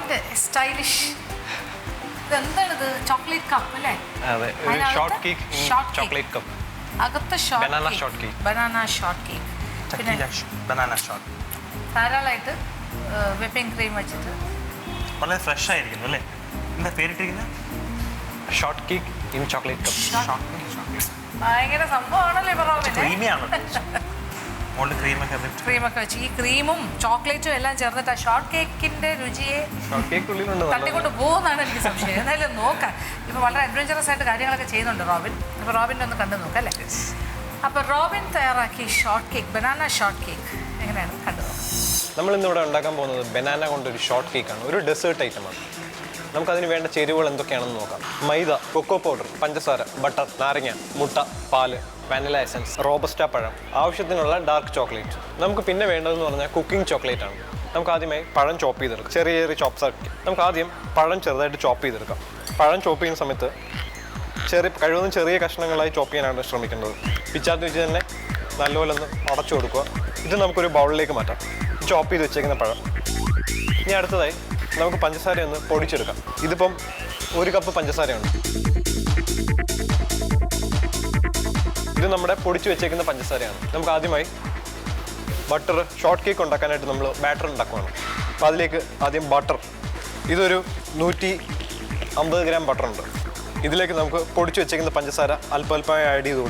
റോബിൻ്റെ stylish ഇതെന്താണിത്? Chocolate cup അല്ലേ? അതെ, ഷോർട്ട് കേക്ക്, ചോക്ലേറ്റ് കപ്പ്. അകത്ത് banana short cake. Banana short cake. പിന്നെ ബനാന ഷോർട്ട് ധാരാളമായിട്ട് വിപ്പിംഗ് ക്രീം വെച്ചിട്ട് വളരെ ഫ്രഷ് ആയിരിക്കുന്നു അല്ലേ? എന്താ പേരിട്ടിരിക്കുന്നത്? Short cake in chocolate cup. ഭയങ്കര സംഭവമാണല്ലോ ഇപ്പൊ റോബിന്. ക്രീമിയാണ്. ക്രീമൊക്കെ വെച്ച് ഈ ക്രീമും ചോക്ലേറ്റും എല്ലാം ചേർന്നിട്ട് ആ ഷോർട്ട് കേക്കിന്റെ രുചിയെ തട്ടിക്കൊണ്ട് പോകുന്നതാണ് എനിക്ക് സംശയം. എന്തായാലും നോക്കാം. ഇപ്പൊ വളരെ അഡ്വഞ്ചറസ് ആയിട്ട് കാര്യങ്ങളൊക്കെ ചെയ്യുന്നുണ്ട് റോബിൻ. അപ്പൊ റോബിൻ്റെ ഒന്ന് കണ്ടു നോക്കാം അല്ലേ? അപ്പൊ റോബിൻ തയ്യാറാക്കി short cake, banana short cake എങ്ങനെയാണ് കണ്ടു നോക്കാം. നമ്മൾ ഇന്നിവിടെ ഉണ്ടാക്കാൻ പോകുന്നത് ബനാന കൊണ്ടൊരു ഷോർട്ട് കേക്കാണ്. ഒരു ഡെസേർട്ട് ഐറ്റമാണ്. നമുക്കതിന് വേണ്ട ചേരുവകൾ എന്തൊക്കെയാണെന്ന് നോക്കാം. മൈദ, കൊക്കോ പൗഡർ, പഞ്ചസാര, ബട്ടർ, നാരങ്ങ, മുട്ട, പാല്, വാനില എസൻസ്, റോബസ്റ്റ പഴം, ആവശ്യത്തിനുള്ള ഡാർക്ക് ചോക്ലേറ്റ്. നമുക്ക് പിന്നെ വേണ്ടതെന്ന് പറഞ്ഞാൽ കുക്കിംഗ് ചോക്ലേറ്റ് ആണ്. നമുക്ക് ആദ്യമായി പഴം ചോപ്പ് ചെയ്തെടുക്കാം. ചെറിയ ചെറിയ ചോപ്സ് ആക്കി നമുക്ക് ആദ്യം പഴം ചെറുതായിട്ട് ചോപ്പ് ചെയ്തെടുക്കാം. പഴം ചോപ്പ് ചെയ്യുന്ന സമയത്ത് കഴിവതും ചെറിയ കഷ്ണങ്ങളായി ചോപ്പ് ചെയ്യാനാണ് ശ്രമിക്കേണ്ടത്. പിച്ചാത്തി വെച്ച് തന്നെ നല്ലപോലെ ഒന്ന് ഉടച്ചു കൊടുക്കുക. ഇത് നമുക്കൊരു ബൗളിലേക്ക് മാറ്റാം. ചോപ്പ് ചെയ്ത് വെച്ചേക്കുന്ന പഴം. ഇനി അടുത്തതായി നമുക്ക് പഞ്ചസാര ഒന്ന് പൊടിച്ചെടുക്കാം. ഇതിപ്പം 1 കപ്പ് പഞ്ചസാരയാണ്. ഇത് നമ്മുടെ പൊടിച്ച് വെച്ചേക്കുന്ന പഞ്ചസാരയാണ്. നമുക്ക് ആദ്യമായി ബട്ടർ, ഷോർട്ട് കേക്ക് ഉണ്ടാക്കാനായിട്ട് നമ്മൾ ബാറ്റർ ഉണ്ടാക്കുകയാണ്. അപ്പോൾ അതിലേക്ക് ആദ്യം ബട്ടർ, ഇതൊരു 150 ഗ്രാം ബട്ടറുണ്ട്. ഇതിലേക്ക് നമുക്ക് പൊടിച്ച് വെച്ചേക്കുന്ന പഞ്ചസാര അല്പമായി ആഡ് ചെയ്ത്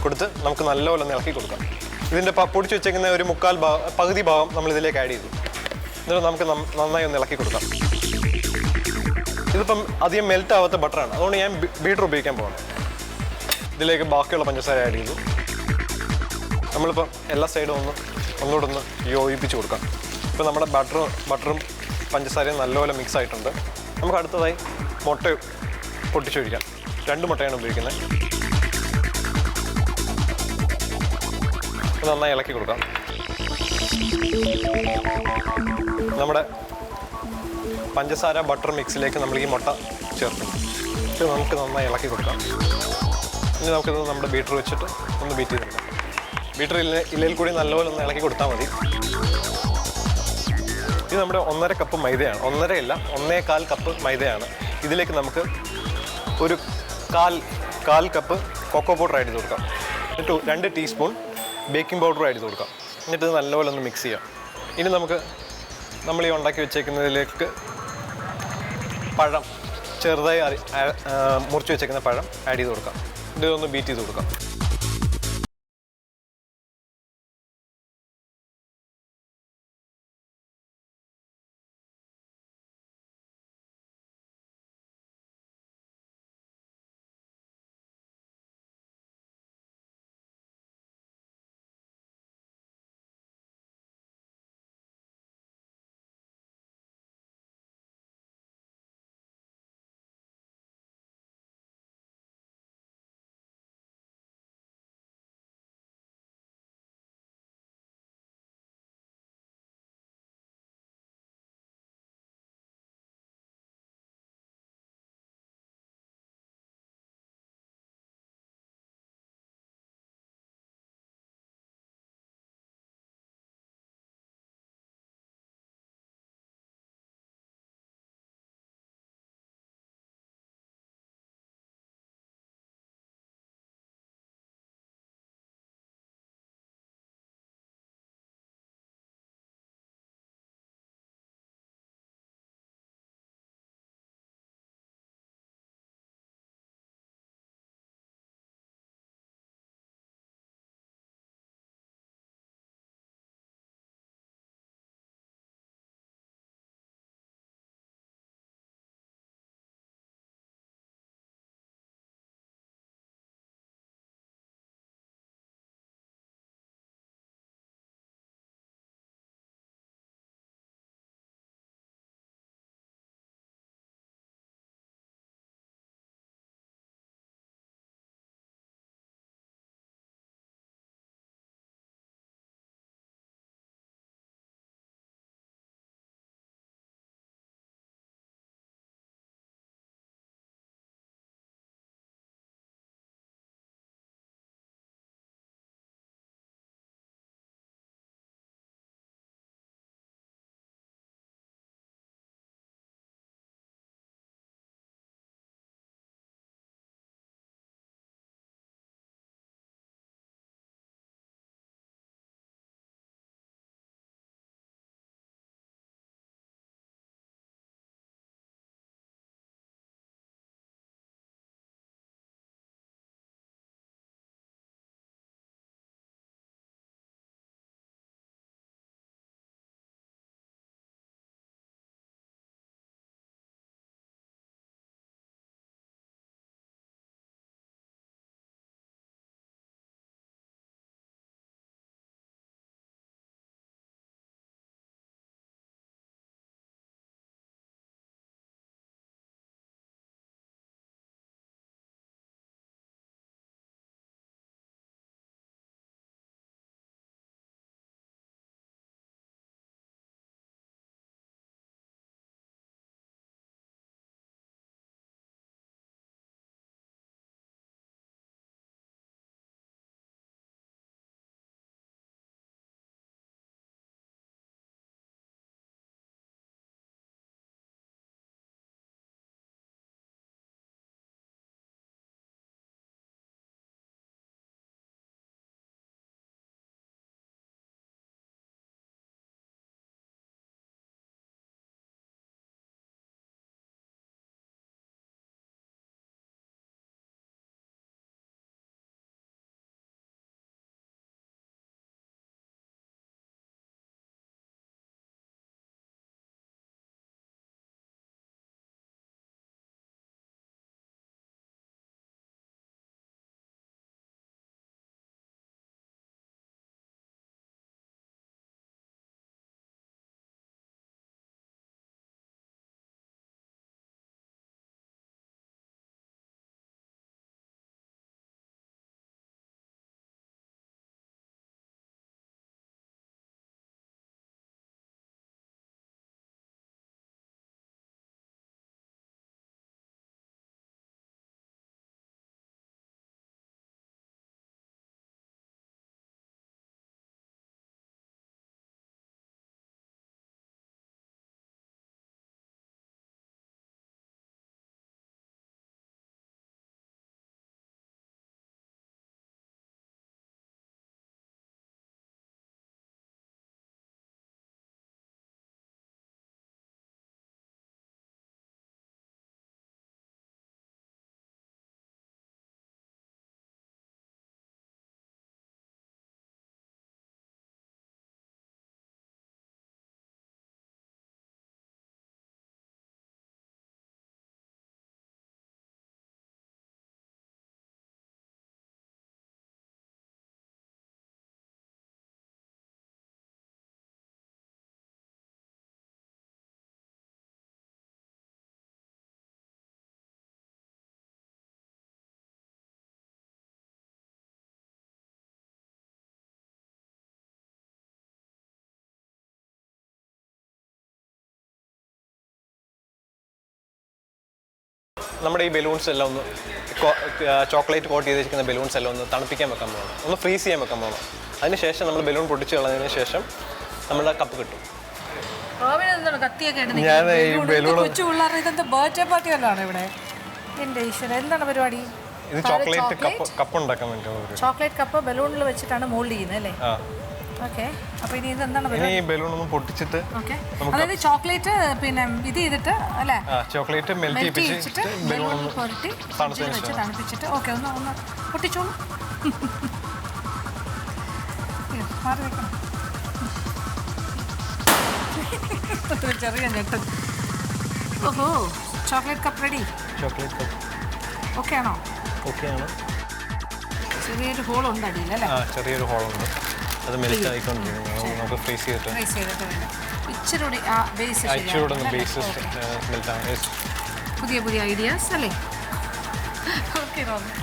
കൊടുത്ത് നമുക്ക് നല്ലപോലെ ഇളക്കി കൊടുക്കാം. ഇതിൻ്റെ പൊടിച്ച് വെച്ചേക്കുന്ന ഒരു പകുതി ഭാഗം നമ്മൾ ഇതിലേക്ക് ആഡ് ചെയ്തു. എന്നിട്ട് നമുക്ക് നന്നായി ഒന്ന് ഇളക്കി കൊടുക്കാം. ഇതിപ്പം അധികം മെൽറ്റ് ആവാത്ത ബട്ടറാണ്, അതുകൊണ്ട് ഞാൻ ബീറ്റർ ഉപയോഗിക്കാൻ പോകണം. ഇതിലേക്ക് ബാക്കിയുള്ള പഞ്ചസാര ആഡ് ചെയ്തു. നമ്മളിപ്പോൾ എല്ലാ സൈഡും ഒന്നുകൂടെ ഒന്ന് യോജിപ്പിച്ച് കൊടുക്കാം. ഇപ്പോൾ നമ്മുടെ ബട്ടറും പഞ്ചസാരയും നല്ലപോലെ മിക്സ് ആയിട്ടുണ്ട്. നമുക്ക് അടുത്തതായി മുട്ട പൊട്ടിച്ചൊഴിക്കാം. 2 മുട്ടയാണ് ഉപയോഗിക്കുന്നത്. നന്നായി ഇളക്കി കൊടുക്കാം. നമ്മുടെ പഞ്ചസാര ബട്ടർ മിക്സിലേക്ക് നമ്മൾ ഈ മുട്ട ചേർക്കുന്നു. ഇത് നമുക്ക് നന്നായി ഇളക്കി കൊടുക്കാം. ഇനി നമുക്കിത് നമ്മുടെ ബീറ്റർ വെച്ചിട്ട് ഒന്ന് ബീറ്റ് ചെയ്തെടുക്കാം. ബീറ്റർ ഇലയിൽ കൂടി നല്ലപോലെ ഒന്ന് ഇളക്കി കൊടുത്താൽ മതി. ഇത് നമ്മുടെ 1.5 കപ്പ് മൈദയാണ്. 1.5 അല്ല, 1.25 കപ്പ് മൈദയാണ്. ഇതിലേക്ക് നമുക്ക് ഒരു കാൽ കപ്പ് കൊക്കോ പൗഡർ ആഡ് ചെയ്ത് കൊടുക്കാം. എന്നിട്ട് 2 ടീസ്പൂൺ ബേക്കിംഗ് പൗഡർ ആഡ് ചെയ്ത് കൊടുക്കാം. എന്നിട്ട് ഇത് നല്ലപോലെ ഒന്ന് മിക്സ് ചെയ്യാം. ഇനി നമുക്ക് നമ്മൾ ഈ ഉണ്ടാക്കി വെച്ചേക്കുന്നതിലേക്ക് പഴം, ചെറുതായി മുറിച്ച് വെച്ചേക്കുന്ന പഴം ആഡ് ചെയ്ത് കൊടുക്കാം. ഇതൊന്ന് ബീറ്റ് ചെയ്ത് കൊടുക്കാം. നമ്മുടെ ഈ ബലൂൺസ് എല്ലാം ഒന്ന് ചോക്ലേറ്റ് കോട്ട് ചെയ്തിരിക്കുന്ന ബലൂൺസ് എല്ലാം ഒന്ന് തണുപ്പിക്കാൻ വെക്കാൻ പോകണം, ഒന്ന് ഫ്രീസ് ചെയ്യാൻ വെക്കാൻ പോകണം. അതിനുശേഷം നമ്മൾ ബലൂൺ പൊട്ടിച്ച് കളഞ്ഞതിന് ശേഷം നമ്മുടെ കപ്പ് കിട്ടും. ഞാൻ ഈ ബലൂൺ കൊച്ചു പിള്ളേരുടെ ഇതെന്താ ബർത്ത്ഡേ പാർട്ടി വല്ലതാണ് ഇവിടെ? എൻ്റെ ഈശ്വര, എന്താണ് പരിപാടി? ഇത് ചോക്ലേറ്റ് കപ്പ് ഉണ്ടാക്കാൻ വേണ്ടി ചോക്ലേറ്റ് കപ്പ് ബലൂണിൽ വെച്ചിട്ടാണ് മോൾഡ് ചെയ്യുന്നത് അല്ലേ? ഓക്കെ. അപ്പോൾ ഇനി ഇതെന്താണ് ഇനി ഈ ബലൂൺ ഒന്ന് പൊട്ടിച്ചിട്ട് ഓക്കെ, അതായത് ചോക്ലേറ്റ് പിന്നെ ഇത് ചെയ്തിട്ട് അല്ലേ, ചോക്ലേറ്റ് മെൽറ്റ് ചെയ്യിച്ചിട്ട് ബലൂൺ പുരട്ടി വെച്ച് തണുപ്പിച്ചിട്ട് ഓക്കെ ഒന്ന് പൊട്ടിച്ചോളൂ. മാറി വെക്കണം. ചെറിയ ഞെട്ട്. ഓഹോ, chocolate cup ready. Chocolate cup okay ആണോ? ഓക്കെ ആണ്. ചെറിയൊരു ഹോളുണ്ട് അടിയിൽ അല്ലേ? ചെറിയൊരു ഹോളുണ്ട്, അത് മെൽറ്റ് ആയിക്കൊണ്ടിരിക്കുന്നു. നമുക്ക് ഫ്രീസ് ചെയ്തിട്ട് ഇച്ചിരി കൂടി ആ ബേസ് മെൽറ്റ് ആണ്. പുതിയ പുതിയ ഐഡിയാസ് അല്ലേ? Okay Robin.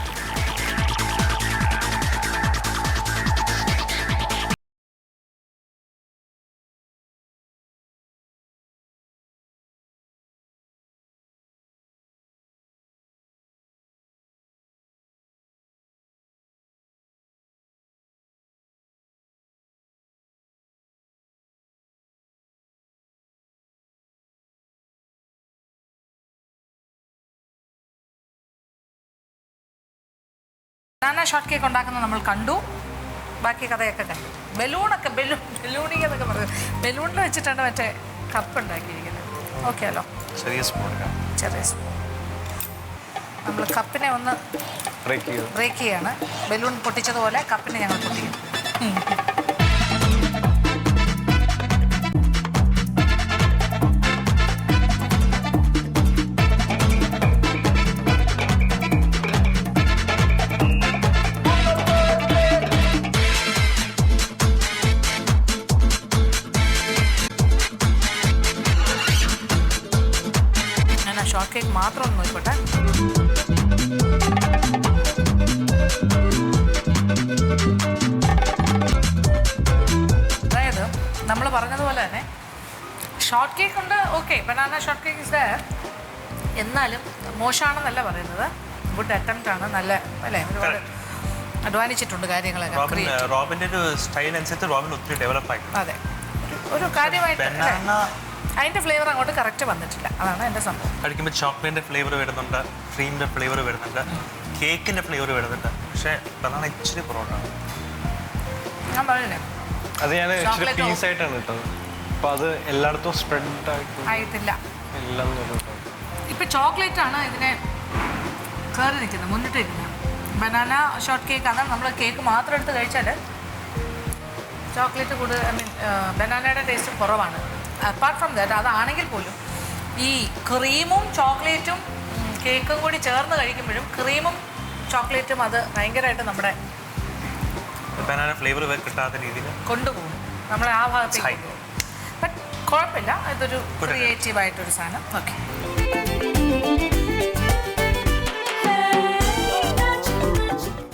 Banana short cake ഉണ്ടാക്കുന്നത് നമ്മൾ കണ്ടു, ബാക്കി കഥയൊക്കെ കണ്ടു. ബലൂണിങ് എന്നൊക്കെ പറയുന്നത് ബലൂണിൽ വെച്ചിട്ടാണ് മറ്റേ കപ്പ് ഉണ്ടാക്കിയിരിക്കുന്നത്. ഓക്കെ അല്ലോ, ചെറിയ സ്പൂൺ. നമ്മൾ കപ്പിനെ ഒന്ന് ബ്രേക്ക് ചെയ്യാണ്. ബലൂൺ പൊട്ടിച്ചതുപോലെ കപ്പിനെ ഞങ്ങൾ പൊട്ടിക്കും. ഷോർട്ട് കേക്ക് മാത്രം ഒന്ന് നോക്കട്ടെ. അതായത് നമ്മൾ പറഞ്ഞതുപോലെ തന്നെ ഷോർട്ട് കേക്ക് ഉണ്ട്. Okay, banana short cake is there. എന്നാലും മോശമാണെന്നല്ല പറയുന്നത്, ഗുഡ് അറ്റംപ്റ്റ് ആണ്. നല്ല അല്ലേ, ഒരുപാട് അധ്വാനിച്ചിട്ടുണ്ട് കാര്യങ്ങളൊക്കെ. റോബിന്റെ ഒരു സ്റ്റൈൽ അനുസരിച്ച് റോബിൻ ഒത്തിരി ഡെവലപ്പ് ആയി. അതെ, ഒരു കാര്യമായിട്ട് അതിൻ്റെ ഫ്ലേവർ അങ്ങോട്ട് കറക്റ്റ് വന്നിട്ടില്ല, അതാണ് എൻ്റെ സംഭവം. കഴിക്കുമ്പോൾ ചോക്ലേറ്റിൻ്റെ ഫ്ലേവർ വരുന്നുണ്ട്, ക്രീമിൻ്റെ ഫ്ലേവർ വരുന്നുണ്ട്, കേക്കിൻ്റെ ഫ്ലേവർ വരുന്നുണ്ട്. പക്ഷേ ബനാന ഇച്ചിരി കുറവാണ്. ഞാൻ പറഞ്ഞില്ലേ, അത് ഞാൻ ഇച്ചിരി പീസായിട്ടാണ് ഇട്ടത്. അപ്പോൾ അത് എല്ലായിടത്തും സ്പ്രെഡ് ആയിട്ടില്ല. എല്ലാം ഇപ്പം ചോക്ലേറ്റ് ആണ് ഇതിനെ കയറി നിൽക്കുന്നത്, മുന്നിട്ട് നിൽക്കുന്നത്. ബനാന ഷോർട്ട് കേക്ക് അതാണ്. നമ്മൾ കേക്ക് മാത്രം എടുത്ത് കഴിച്ചാൽ ചോക്ലേറ്റ് കൂടുതൽ, ഐ മീൻ ബനാനയുടെ ടേസ്റ്റും കുറവാണ്. അപ്പാർട്ട് ഫ്രം ദാറ്റ്, അതാണെങ്കിൽ പോലും ഈ ക്രീമും ചോക്ലേറ്റും കേക്കും കൂടി ചേർന്ന് കഴിക്കുമ്പോഴും ക്രീമും ചോക്ലേറ്റും അത് ഭയങ്കരമായിട്ട് നമ്മുടെ ബനാന ഫ്ലേവർ കിട്ടാത്ത രീതിയിൽ കൊണ്ടുപോകും നമ്മളെ ആ ഭാഗത്തേക്ക്. ബട്ട് കുഴപ്പമില്ല, ഇതൊരു ക്രിയേറ്റീവായിട്ടൊരു സാധനം. ഓക്കെ.